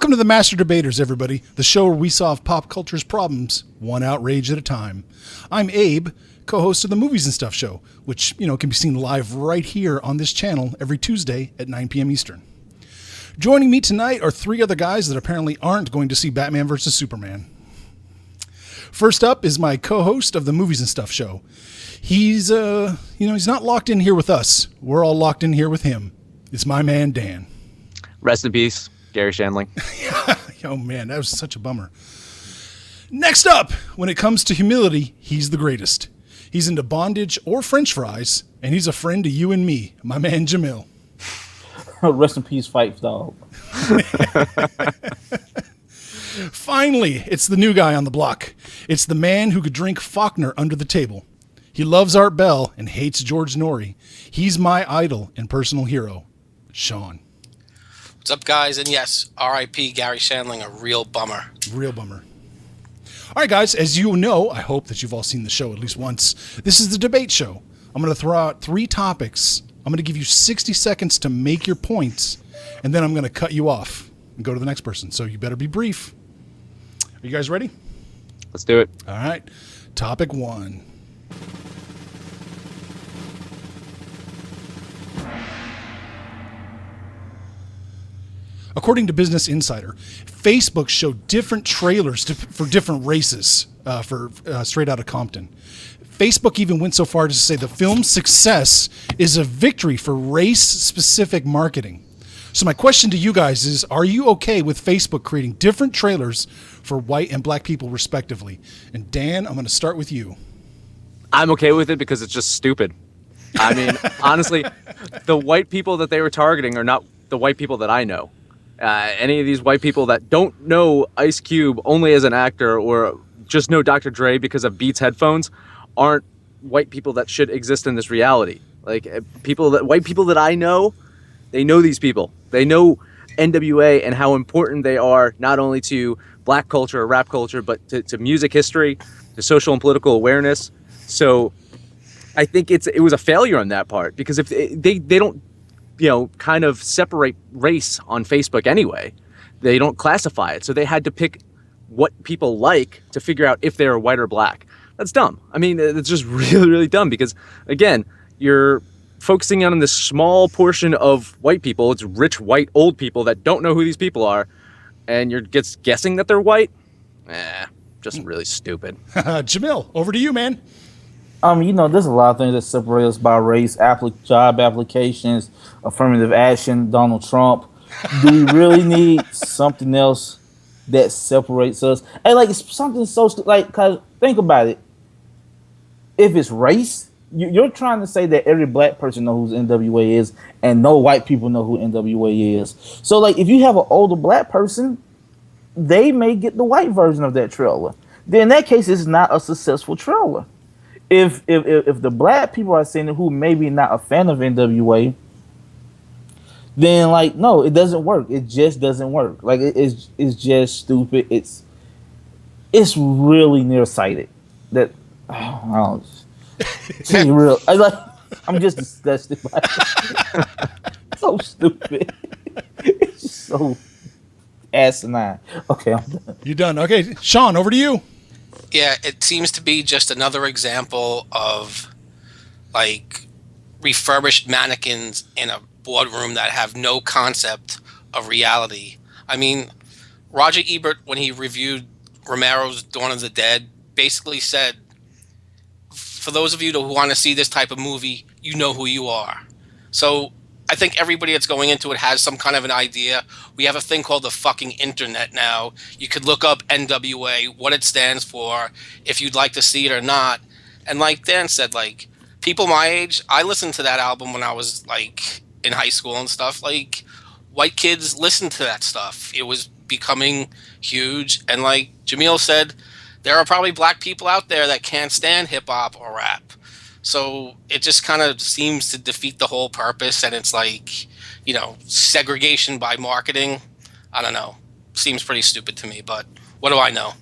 Welcome to the MaSter Debaters, everybody, the show where we solve pop culture's problems one outrage at a time. I'm Abe, co-host of the Movies and Stuff show, which, can be seen live right here on this channel every Tuesday at 9 p.m. Eastern. Joining me tonight are three other guys that apparently aren't going to see Batman vs. Superman. First up is my co-host of the Movies and Stuff show. He's not locked in here with us. We're all locked in here with him. It's my man, Dan. Rest in peace, Gary Shandling. Oh, man, that was such a bummer. Next up, when it comes to humility, he's the greatest. He's into bondage or French fries, and he's a friend to you and me, my man, Jamil. Rest in peace, Fight Dog. Finally, it's the new guy on the block. It's the man who could drink Faulkner under the table. He loves Art Bell and hates George Norrie. He's my idol and personal hero, Sean. What's up, guys? And yes, R.I.P. Gary Shandling, a real bummer. Real bummer. All right, guys, as you know, I hope that you've all seen the show at least once. This is the debate show. I'm going to throw out three topics. I'm going to give you 60 seconds to make your points, and then I'm going to cut you off and go to the next person. So you better be brief. Are you guys ready? Let's do it. All right. Topic one. According to Business Insider, Facebook showed different trailers for different races for Straight Outta Compton. Facebook even went so far as to say the film's success is a victory for race-specific marketing. So my question to you guys is, are you okay with Facebook creating different trailers for white and black people respectively? And Dan, I'm going to start with you. I'm okay with it because it's just stupid. I mean, honestly, the white people that they were targeting are not the white people that I know. Any of these white people that don't know Ice Cube only as an actor or just know Dr. Dre because of Beats headphones aren't white people that should exist in this reality. Like white people that I know, they know these people. They know NWA and how important they are not only to black culture or rap culture, but to music history, to social and political awareness. So I think it was a failure on that part because if they don't kind of separate race on Facebook anyway. They don't classify it. So they had to pick what people like to figure out if they're white or black. That's dumb. I mean, it's just really, really dumb because, again, you're focusing on this small portion of white people. It's rich, white, old people that don't know who these people are. And you're just guessing that they're white? Just really stupid. Jamil, over to you, man. There's a lot of things that separate us by race, job applications, affirmative action, Donald Trump. Do we really need something else that separates us? And it's something so cause think about it. If it's race, you're trying to say that every black person knows who NWA is, and no white people know who NWA is. So if you have an older black person, they may get the white version of that trailer. Then in that case, it's not a successful trailer. If the black people are saying who maybe not a fan of NWA, then no, it doesn't work. It just doesn't work. It's just stupid. It's really nearsighted. That real. I'm just disgusted by it. So stupid. It's so asinine. Okay, I'm done. You're done. Okay, Sean, over to you. Yeah, it seems to be just another example of refurbished mannequins in a boardroom that have no concept of reality. I mean, Roger Ebert, when he reviewed Romero's Dawn of the Dead, basically said, for those of you who want to see this type of movie, you know who you are. So I think everybody that's going into it has some kind of an idea. We have a thing called the fucking internet now. You could look up NWA, what it stands for, if you'd like to see it or not. And like Dan said, people my age, I listened to that album when I was in high school and stuff. White kids listened to that stuff. It was becoming huge. And like Jamil said, there are probably black people out there that can't stand hip hop or rap. So it just kind of seems to defeat the whole purpose, and it's segregation by marketing. I don't know. Seems pretty stupid to me, but what do I know?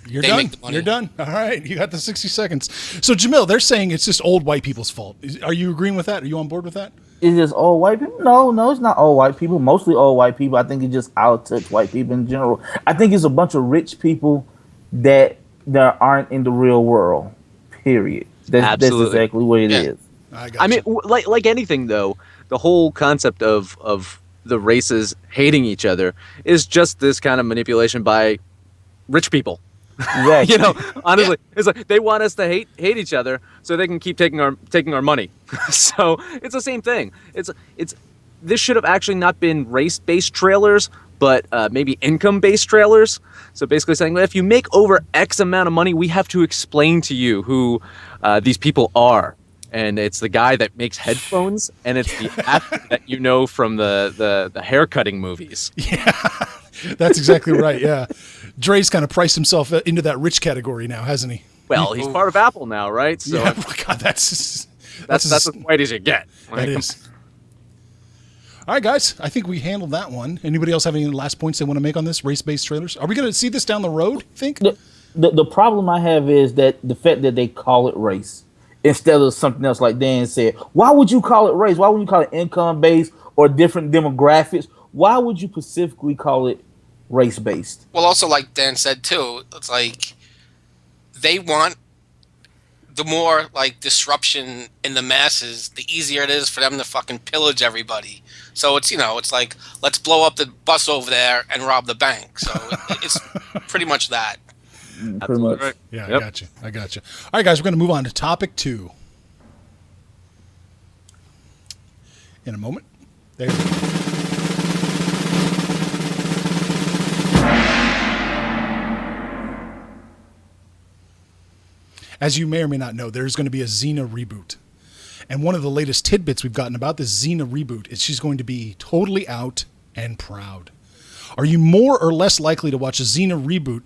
You're done. You're done. All right. You got the 60 seconds. So, Jamil, they're saying it's just old white people's fault. Are you agreeing with that? Are you on board with that? Is just all white people? No, it's not all white people. Mostly all white people. I think it's just out of touch white people in general. I think it's a bunch of rich people that aren't in the real world. Period. That's Absolutely. exactly what it Yeah. is. I I mean, like anything though, the whole concept of the races hating each other is just this kind of manipulation by rich people. Exactly. You know, honestly, it's like they want us to hate each other so they can keep taking our money. So it's the same thing. It's this should have actually not been race-based trailers, but maybe income-based trailers. So basically saying, well, if you make over X amount of money, we have to explain to you who these people are. And it's the guy that makes headphones, and it's the actor that you know from the haircutting movies. Yeah, that's exactly right. Yeah, Dre's kind of priced himself into that rich category now, hasn't he? Well, he's part of Apple now, right? So Yeah, God, that's as white as you get. that is. All right, guys, I think we handled that one. Anybody else have any last points they want to make on this race-based trailers? Are we going to see this down the road, think? The problem I have is that the fact that they call it race instead of something else, like Dan said. Why would you call it race? Why would you call it income based or different demographics? Why would you specifically call it race based? Well, also like Dan said too, it's like they want the more like disruption in the masses, the easier it is for them to fucking pillage everybody. So it's it's like let's blow up the bus over there and rob the bank. So it's pretty much that. Pretty much. Right. Yeah, Yep. I got you. All right, guys, we're going to move on to topic 2 in a moment. There we go. As you may or may not know, there's going to be a Xena reboot. And one of the latest tidbits we've gotten about this Xena reboot is she's going to be totally out and proud. Are you more or less likely to watch a Xena reboot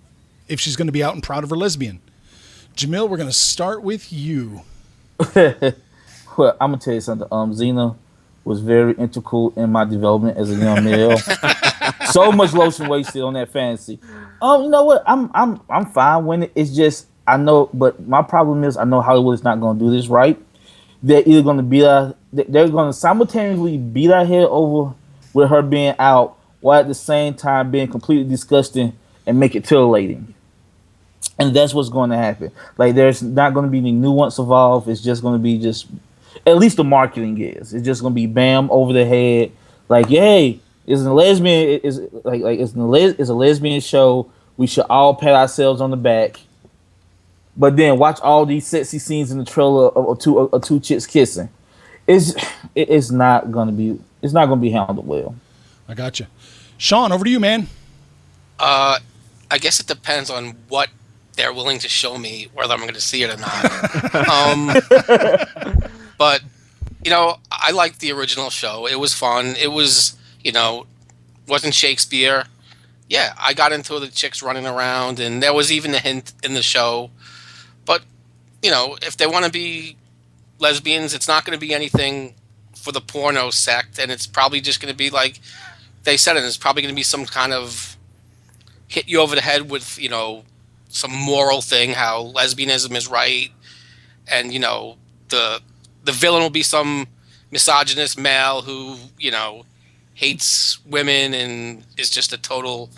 if she's going to be out and proud of her lesbian? Jamil, we're going to start with you. Well, I'm gonna tell you something. Xena was very integral in my development as a young male. So much lotion wasted on that fantasy. You know what? I'm fine when it's just I know, but my problem is I know Hollywood is not gonna do this right. They're either gonna they're gonna simultaneously beat our head over with her being out, while at the same time being completely disgusting and make it titillating. And that's what's going to happen. Like, there's not going to be any nuance involved. It's just going to be at least the marketing is. It's just going to be bam over the head. Like, yay, it's a lesbian. It's a lesbian show. We should all pat ourselves on the back. But then watch all these sexy scenes in the trailer of two chicks kissing. It's not going to be handled well. I got you. Sean, over to you, man. I guess it depends on what they're willing to show me, whether I'm going to see it or not. But I liked the original show. It was fun. It was wasn't Shakespeare. Yeah, I got into the chicks running around, and there was even a hint in the show. But if they want to be lesbians, it's not going to be anything for the porno sect, and it's probably just going to be like they said it. It's probably going to be some kind of hit you over the head with some moral thing, how lesbianism is right, and the villain will be some misogynist male who hates women and is just a total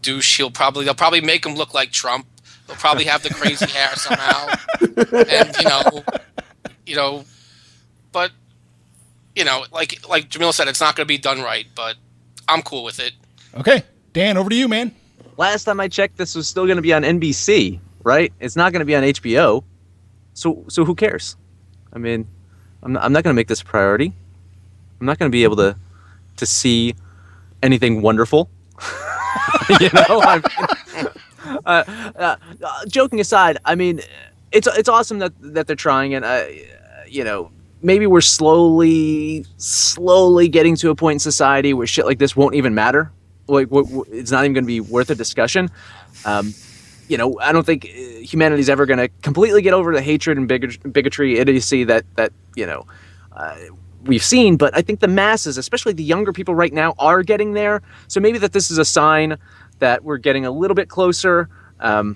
douche. They'll probably make him look like Trump. They'll probably have the crazy hair somehow, and but like Jamil said, it's not going to be done right, but I'm cool with it. Okay, Dan, over to you, man. Last time I checked, this was still going to be on NBC, right? It's not going to be on HBO. So who cares? I mean, I'm not going to make this a priority. I'm not going to be able to see anything wonderful. Joking aside, I mean, it's awesome that they're trying, and maybe we're slowly getting to a point in society where shit like this won't even matter. Like, it's not even going to be worth a discussion. I don't think humanity's ever going to completely get over the hatred and bigotry, idiocy that we've seen. But I think the masses, especially the younger people right now, are getting there. So maybe that this is a sign that we're getting a little bit closer to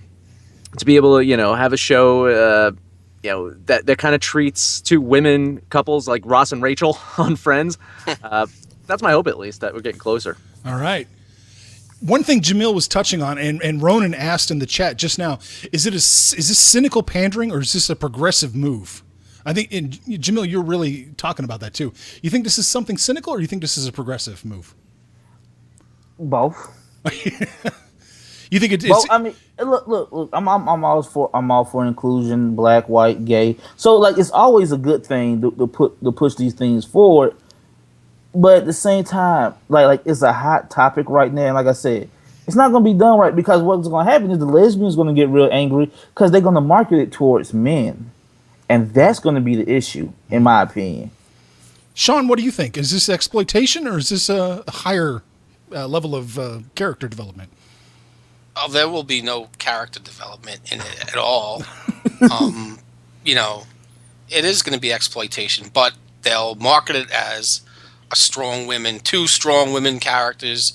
be able to, have a show that kind of treats two women couples like Ross and Rachel on Friends. That's my hope, at least, that we're getting closer. All right. One thing Jamil was touching on, and Ronan asked in the chat just now, is this cynical pandering or is this a progressive move? I think, and Jamil, you're really talking about that too. You think this is something cynical, or you think this is a progressive move? Both. You think it's? Well, I mean, look. I'm all for inclusion, black, white, gay. So like, it's always a good thing to push these things forward. But at the same time, like it's a hot topic right now. And like I said, it's not going to be done right, because what's going to happen is the lesbians going to get real angry because they're going to market it towards men, and that's going to be the issue, in my opinion. Sean, what do you think? Is this exploitation, or is this a higher level of character development? Oh, there will be no character development in it at all. You know, it is going to be exploitation, but they'll market it as two strong women characters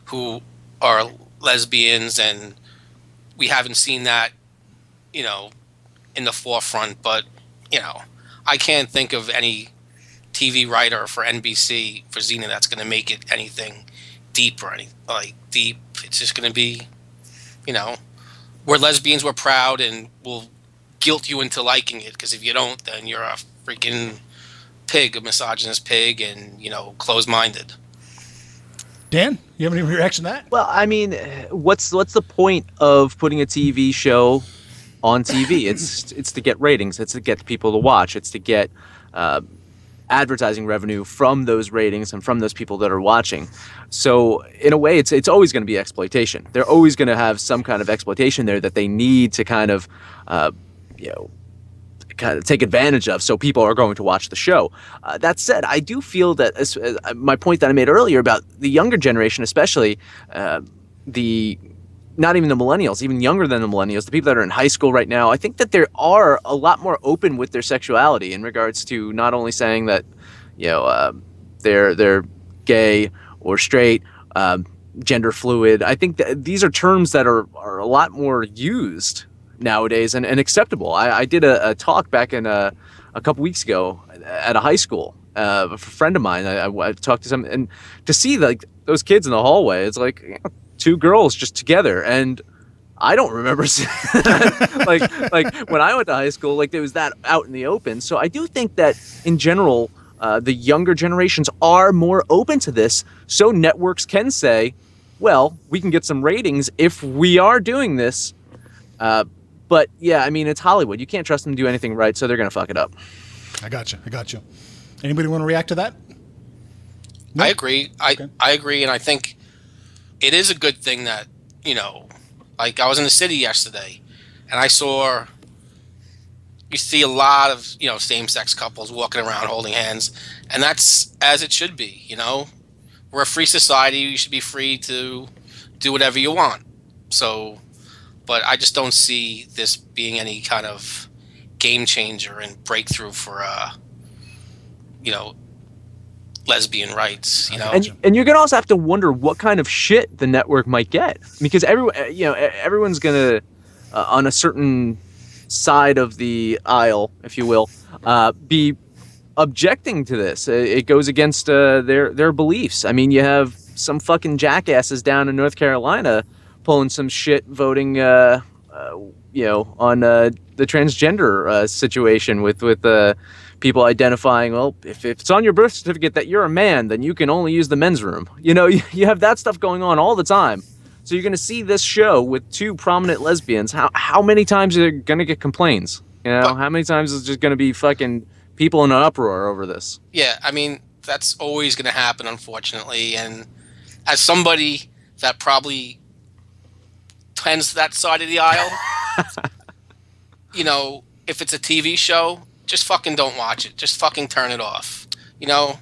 who are lesbians, and we haven't seen that, you know, in the forefront. But, you know, I can't think of any TV writer for NBC for Xena that's going to make it anything deep or anything like deep. It's just going to be, you know, we're lesbians, we're proud, and we'll guilt you into liking it, because if you don't, then you're a freaking pig, a misogynist pig, and, you know, closed-minded. Dan, you have any reaction to that? Well, I mean, what's the point of putting a TV show on TV? It's to get ratings. It's to get people to watch. It's to get advertising revenue from those ratings and from those people that are watching. So in a way, it's always going to be exploitation. They're always going to have some kind of exploitation there that they need to kind of take advantage of, so people are going to watch the show. That said, I do feel that my point that I made earlier about the younger generation, especially not even the millennials, even younger than the millennials, the people that are in high school right now, I think that they are a lot more open with their sexuality in regards to not only saying that, they're gay or straight, gender fluid. I think that these are terms that are a lot more used nowadays and acceptable. I did a talk back in a couple weeks ago at a high school. A friend of mine, I talked to some, and to see like those kids in the hallway, it's like two girls just together, and I don't remember seeing that. like when I went to high school, like there was that out in the open. So I do think that in general, the younger generations are more open to this. So networks can say, well, we can get some ratings if we are doing this. But yeah, I mean, it's Hollywood. You can't trust them to do anything right, so they're going to fuck it up. I got you. Anybody want to react to that? No? I agree. I agree, and I think it is a good thing that, you know, like I was in the city yesterday, and you see a lot of, you know, same-sex couples walking around holding hands, and that's as it should be, you know? We're a free society. You should be free to do whatever you want. So, but I just don't see this being any kind of game changer and breakthrough for, you know, lesbian rights, you know. And you're gonna also have to wonder what kind of shit the network might get, because everyone's gonna on a certain side of the aisle, if you will, be objecting to this. It goes against their beliefs. I mean, you have some fucking jackasses down in North Carolina pulling some shit, voting, on the transgender situation with people identifying, well, if it's on your birth certificate that you're a man, then you can only use the men's room. You know, you have that stuff going on all the time. So you're going to see this show with two prominent lesbians. How many times are you going to get complaints? You know, how many times is just going to be fucking people in an uproar over this? Yeah, I mean, that's always going to happen, unfortunately. And as somebody that probably tends to that side of the aisle, you know, if it's a TV show, just fucking don't watch it. Just fucking turn it off. You know,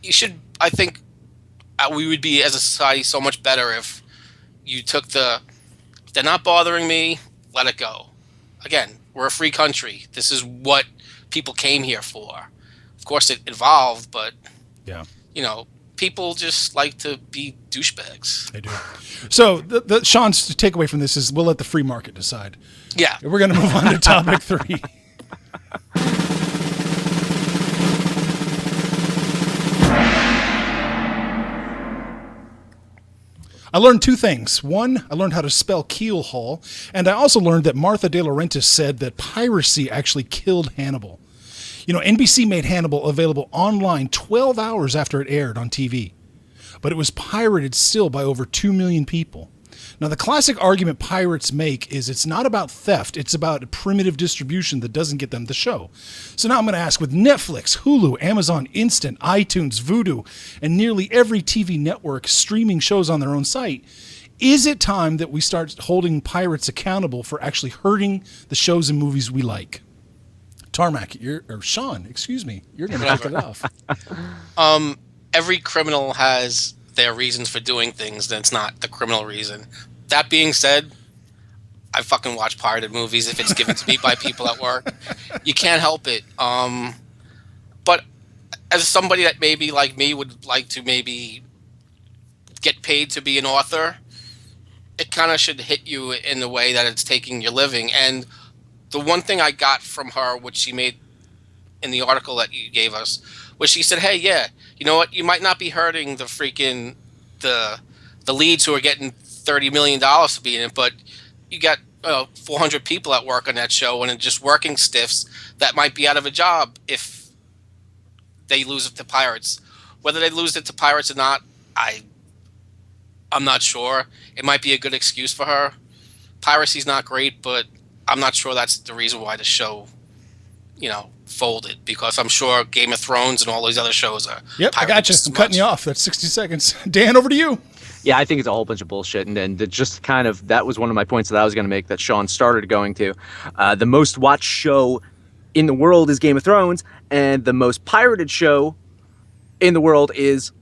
you should, I think we would be as a society so much better if you took if they're not bothering me, let it go. Again, we're a free country. This is what people came here for. Of course, it evolved, but, yeah, you know, people just like to be douchebags. They do. So the Sean's takeaway from this is we'll let the free market decide. Yeah. We're going to move on to topic 3. I learned two things. One, I learned how to spell keel haul, and I also learned that Martha De Laurentiis said that piracy actually killed Hannibal. You know, NBC made Hannibal available online 12 hours after it aired on TV, but it was pirated still by over 2 million people. Now, the classic argument pirates make is it's not about theft, it's about primitive distribution that doesn't get them the show. So now I'm going to ask, with Netflix, Hulu, Amazon Instant, iTunes, Vudu, and nearly every TV network streaming shows on their own site, is it time that we start holding pirates accountable for actually hurting the shows and movies we like? Tarmac, or Sean, excuse me, you're going to kick it off. Every criminal has their reasons for doing things, then it's not the criminal reason. That being said, I fucking watch pirated movies if it's given to me by people at work. You can't help it. But as somebody that maybe like me would like to maybe get paid to be an author, it kind of should hit you in the way that it's taking your living. And the one thing I got from her, which she made in the article that you gave us, was she said, hey, yeah, you know what? You might not be hurting the freaking the leads who are getting $30 million to be in it, but you got 400 people at work on that show and just working stiffs that might be out of a job if they lose it to pirates. Whether they lose it to pirates or not, I'm not sure. It might be a good excuse for her. Piracy's not great, but I'm not sure that's the reason why the show, folded, because I'm sure Game of Thrones and all these other shows are. Yep, I got you. I'm cutting you off. That's 60 seconds. Dan, over to you. Yeah, I think it's a whole bunch of bullshit, and just kind of that was one of my points that I was going to make that Sean started going to. The most watched show in the world is Game of Thrones, and the most pirated show in the world is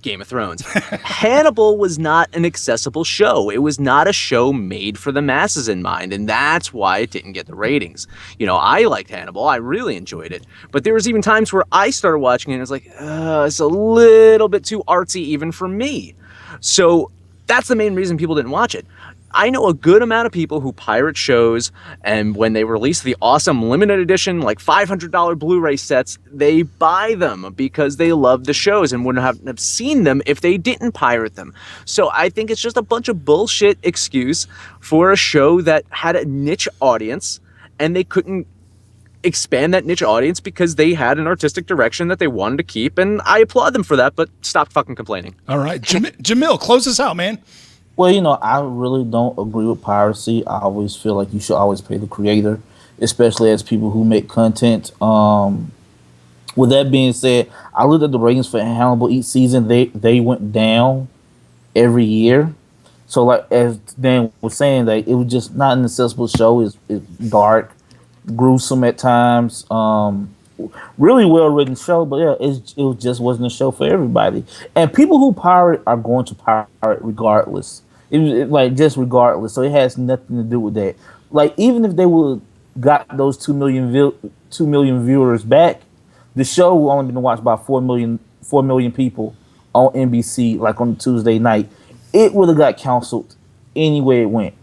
Game of Thrones. Hannibal was not an accessible show. It was not a show made for the masses in mind, and that's why it didn't get the ratings. I liked Hannibal. I really enjoyed it. But there was even times where I started watching it and it was like, it's a little bit too artsy even for me. So that's the main reason people didn't watch it. I know a good amount of people who pirate shows, and when they release the awesome limited edition, like $500 Blu-ray sets, they buy them because they love the shows and wouldn't have seen them if they didn't pirate them. So I think it's just a bunch of bullshit excuse for a show that had a niche audience, and they couldn't expand that niche audience because they had an artistic direction that they wanted to keep, and I applaud them for that, but stop fucking complaining. All right. Jamil, close us out, man. Well, I really don't agree with piracy. I always feel like you should always pay the creator, especially as people who make content. With that being said, I looked at the ratings for Hannibal each season. They went down every year. So, like as Dan was saying, that it was just not an accessible show. It's dark, gruesome at times. Really well written show, but yeah, it just wasn't a show for everybody. And people who pirate are going to pirate regardless. Just regardless. So it has nothing to do with that. Like, even if they would got those 2 million viewers back, the show would only been watched by 4 million people on NBC, like on Tuesday night. It would have got canceled anyway it went.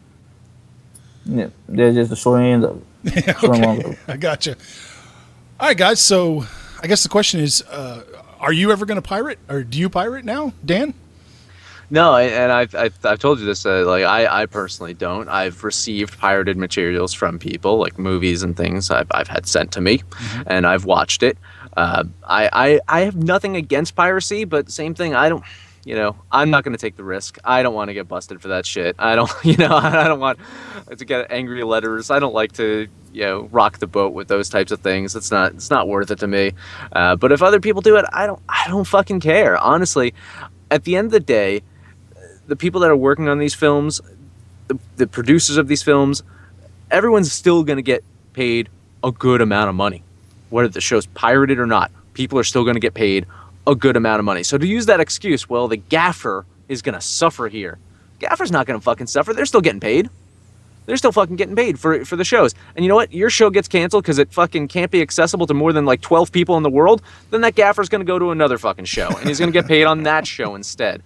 Yeah, that's just the short end of it. Okay, I gotcha. All right, guys. So I guess the question is, are you ever going to pirate, or do you pirate now, Dan? No, and I've told you this. I personally don't. I've received pirated materials from people, like movies and things. I've had sent to me, and I've watched it. I have nothing against piracy, but same thing. I don't. I'm not going to take the risk. I don't want to get busted for that shit. I don't. I don't want to get angry letters. I don't like to rock the boat with those types of things. It's not worth it to me. But if other people do it, I don't fucking care. Honestly, at the end of the day, the people that are working on these films, the producers of these films, everyone's still going to get paid a good amount of money. Whether the show's pirated or not, people are still going to get paid a good amount of money. So to use that excuse, well, the gaffer is going to suffer here. Gaffer's not going to fucking suffer. They're still getting paid. They're still fucking getting paid for the shows. And you know what? Your show gets canceled because it fucking can't be accessible to more than like 12 people in the world. Then that gaffer's going to go to another fucking show, and he's going to get paid on that show instead.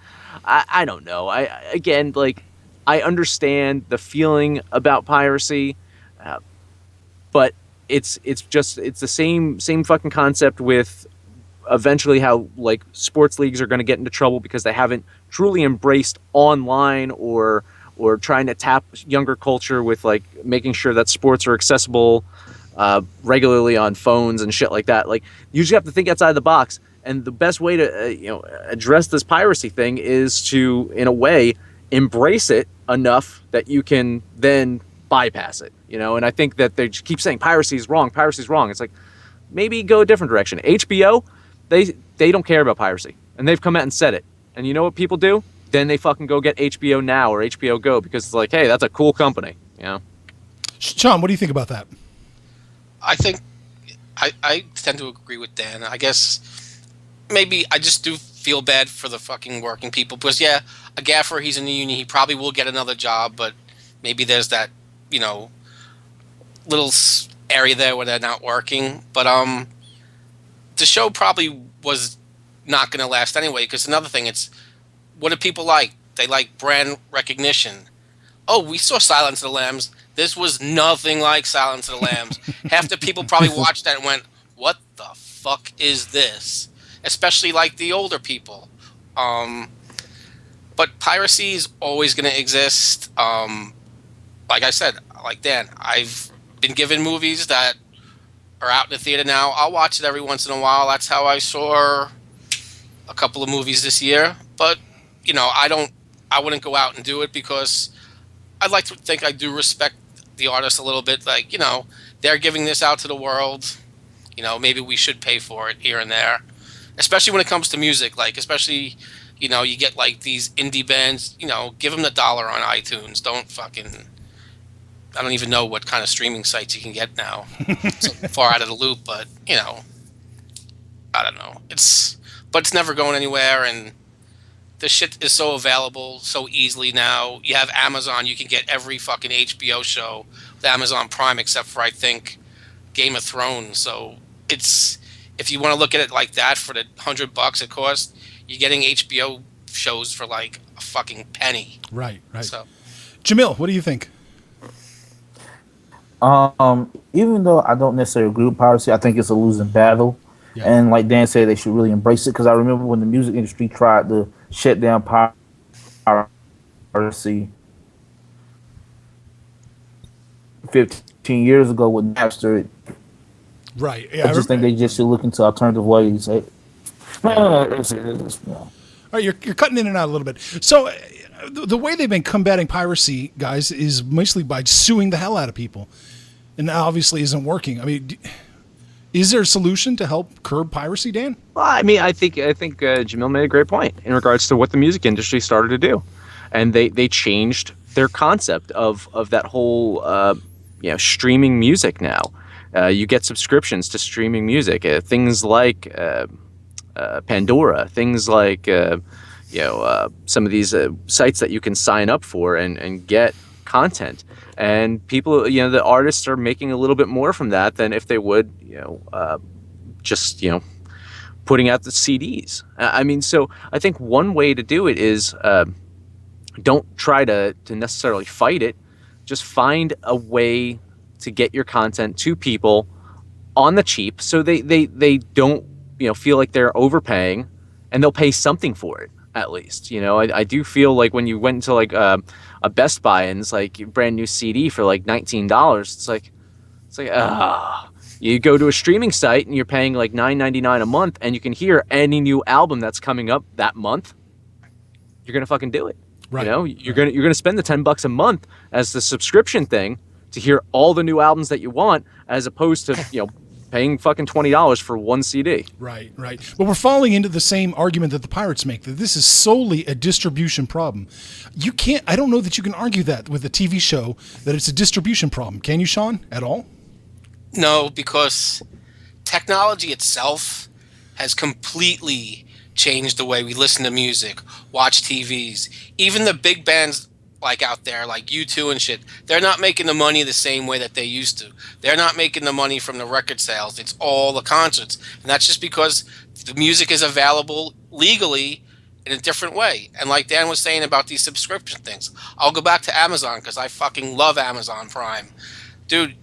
I don't know. I understand the feeling about piracy, but it's the same fucking concept with eventually how like sports leagues are going to get into trouble because they haven't truly embraced online or trying to tap younger culture with like making sure that sports are accessible regularly on phones and shit like that. Like you just have to think outside the box. And the best way to address this piracy thing is to, in a way, embrace it enough that you can then bypass it. And I think that they just keep saying piracy is wrong. Piracy is wrong. It's like maybe go a different direction. HBO, they don't care about piracy, and they've come out and said it. And you know what people do? Then they fucking go get HBO Now or HBO Go because it's like, hey, that's a cool company. Sean, what do you think about that? I think I tend to agree with Dan. I guess maybe I just do feel bad for the fucking working people because yeah, a gaffer, he's in the union, he probably will get another job, but maybe there's that little area there where they're not working. But the show probably was not going to last anyway because another thing, it's what do people like? They like brand recognition. Oh, we saw Silence of the Lambs. This was nothing like Silence of the Lambs. Half the people probably watched that and went, what the fuck is this? Especially like the older people. But piracy is always going to exist. Like I said, like Dan, I've been given movies that are out in the theater now. I'll watch it every once in a while. That's how I saw a couple of movies this year. But, I wouldn't go out and do it because I'd like to think I do respect the artist a little bit. Like, they're giving this out to the world. Maybe we should pay for it here and there. Especially when it comes to music. Like, especially, you get like these indie bands, give them the dollar on iTunes. Don't fucking... I don't even know what kind of streaming sites you can get now. It's far out of the loop, but, I don't know. It's never going anywhere, and the shit is so available so easily now. You have Amazon, you can get every fucking HBO show with Amazon Prime except for, I think, Game of Thrones. So it's, if you want to look at it like that, for the $100 it costs, you're getting HBO shows for like a fucking penny. Right. So, Jamil, what do you think? Even though I don't necessarily agree with piracy, I think it's a losing battle. Yeah. And like Dan said, they should really embrace it because I remember when the music industry tried to shut down piracy 15 years ago with MaSter. Right. Yeah, I just think they just should look into alternative ways. All right, you're cutting in and out a little bit. So the way they've been combating piracy, guys, is mostly by suing the hell out of people. And that obviously isn't working. I mean, is there a solution to help curb piracy, Dan? Well, I mean, I think Jamil made a great point in regards to what the music industry started to do, and they changed their concept of that whole streaming music. Now, you get subscriptions to streaming music, things like Pandora, things like some of these sites that you can sign up for and get content. And people, the artists are making a little bit more from that than if they would, just, putting out the CDs. I mean, so I think one way to do it is don't try to necessarily fight it. Just find a way to get your content to people on the cheap so they don't, feel like they're overpaying, and they'll pay something for it. At least, I do feel like when you went into like a Best Buy and it's like a brand new CD for like $19, it's like you go to a streaming site and you're paying like $9.99 a month, and you can hear any new album that's coming up that month. You're gonna fucking do it, right? You're gonna spend the $10 a month as the subscription thing to hear all the new albums that you want, as opposed to paying fucking $20 for one CD. Right. But we're falling into the same argument that the pirates make, that this is solely a distribution problem. I don't know that you can argue that with a TV show, that it's a distribution problem. Can you, Sean, at all? No, because technology itself has completely changed the way we listen to music, watch TVs. Even the big bands like out there, like U2 and shit, they're not making the money the same way that they used to. They're not making the money from the record sales. It's all the concerts. And that's just because the music is available legally in a different way. And like Dan was saying about these subscription things, I'll go back to Amazon because I fucking love Amazon Prime. Dude,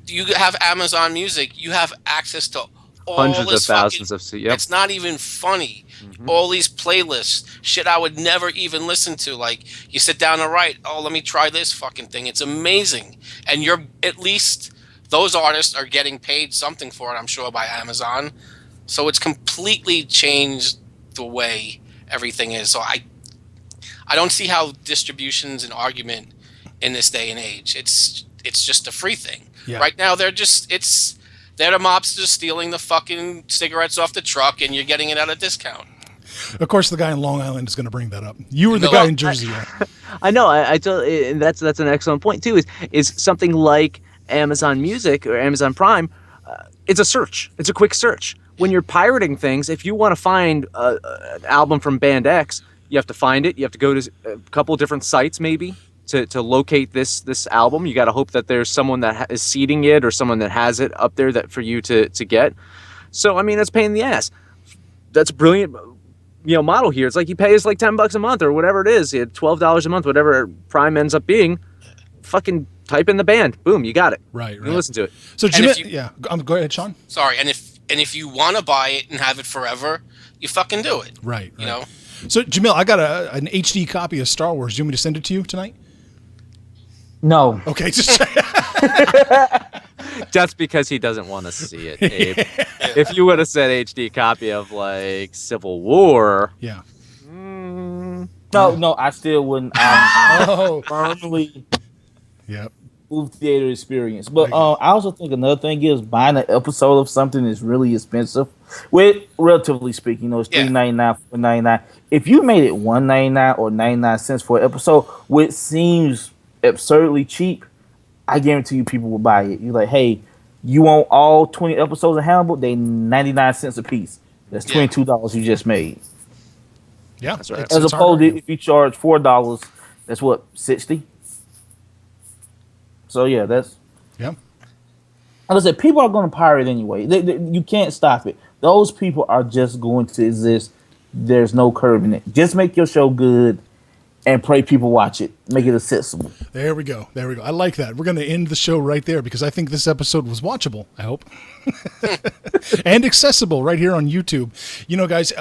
you have Amazon Music, you have access to all Hundreds this of thousands of yep. It's not even funny. All these playlists, shit I would never even listen to. Like, you sit down and write, oh, let me try this fucking thing. It's amazing. And you're, at least those artists are getting paid something for it, I'm sure, by Amazon. So it's completely changed the way everything is. So I don't see how distribution's an argument in this day and age. It's just a free thing. Yeah. Right now, they're the mobsters stealing the fucking cigarettes off the truck, and you're getting it at a discount. Of course, the guy in Long Island is going to bring that up. You were the guy in Jersey. I know. And that's an excellent point too. Is something like Amazon Music or Amazon Prime? It's a search. It's a quick search. When you're pirating things, if you want to find an album from band X, you have to find it. You have to go to a couple of different sites maybe to locate this album. You got to hope that there's someone that is seeding it or someone that has it up there that for you to get. So I mean, that's a pain in the ass. That's a brilliant model here. It's like you pay us like $10 a month or whatever it is, $12 a month, whatever Prime ends up being. Fucking type in the band, boom, you got it. Right. You listen to it. So go ahead, Sean. Sorry, and if you want to buy it and have it forever, you fucking do it. Right. You know. So Jamil, I got an HD copy of Star Wars. Do you want me to send it to you tonight? No. Okay, just Just because he doesn't want to see it, Abe. If you would have said HD copy of like Civil War, yeah. No, I still wouldn't. Firmly Yep. move theater experience. But I also think another thing is buying an episode of something is really expensive. With relatively speaking, it's $3.99, $4.99. If you made it $1.99 or 99 cents for an episode, which seems absurdly cheap, I guarantee you people will buy it. You're like, hey, you want all 20 episodes of Hannibal? They 99 cents a piece. That's $22 you just made. Yeah, that's right. As opposed to if you charge $4, that's what, 60? So yeah, that's Like I said, people are going to pirate anyway. You can't stop it. Those people are just going to exist. There's no curbing it. Just make your show good and pray people watch it. Make it accessible. There we go. I like that. We're going to end the show right there because I think this episode was watchable, I hope. And accessible right here on YouTube. Guys,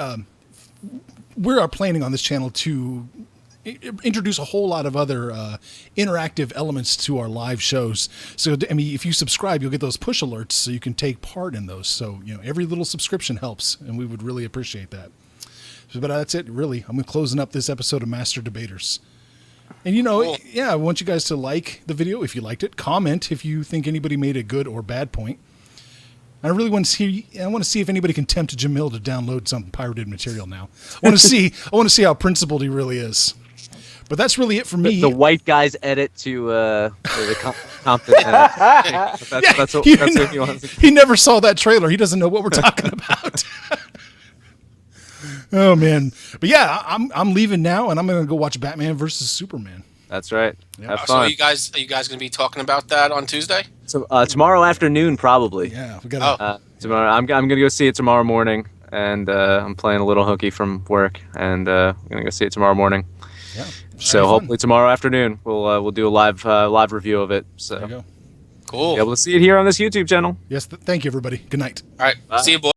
we are planning on this channel to introduce a whole lot of other interactive elements to our live shows. So, I mean, if you subscribe, you'll get those push alerts so you can take part in those. So, every little subscription helps, and we would really appreciate that. But that's it, really. I'm closing up this episode of MaSter Debaters. And, Cool. I want you guys to like the video if you liked it. Comment if you think anybody made a good or bad point. I really want to see if anybody can tempt Jamil to download some pirated material now. I want to see how principled he really is. But that's really it for me. the white guy's edit to the Compton. That's what he wants. He never saw that trailer. He doesn't know what we're talking about. Oh man, but yeah, I'm leaving now, and I'm gonna go watch Batman versus Superman. That's right. Yeah. Have So fun. are you guys going to be talking about that on Tuesday? So tomorrow afternoon, probably. Yeah, we got. Tomorrow, I'm gonna go see it tomorrow morning, and I'm playing a little hooky from work, and I'm gonna go see it tomorrow morning. Yeah. So hopefully tomorrow afternoon we'll do a live review of it. So There you go. Cool. be able to see it here on this YouTube channel. Yes. Thank you, everybody. Good night. All right. Bye. See you, boys.